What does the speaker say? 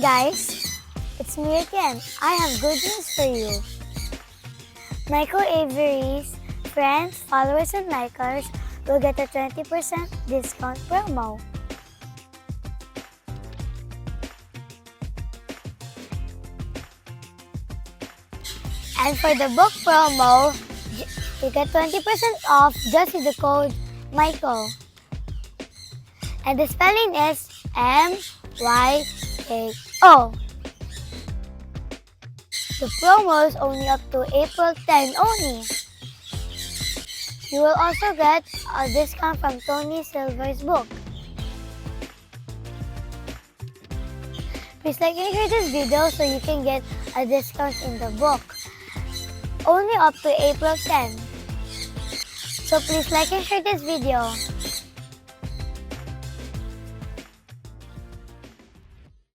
guys, it's me again. I have good news for you. Michael Avery's friends, followers, and likers will get a 20% discount promo. And for the book promo, you get 20% off just with the code Michael. And the spelling is M-Y-A-O. The promo is only up to April 10 only. You will also get a discount from Tony Silver's book. Please like and share this video so you can get a discount in the book. Only up to April 10. So please like and share this video.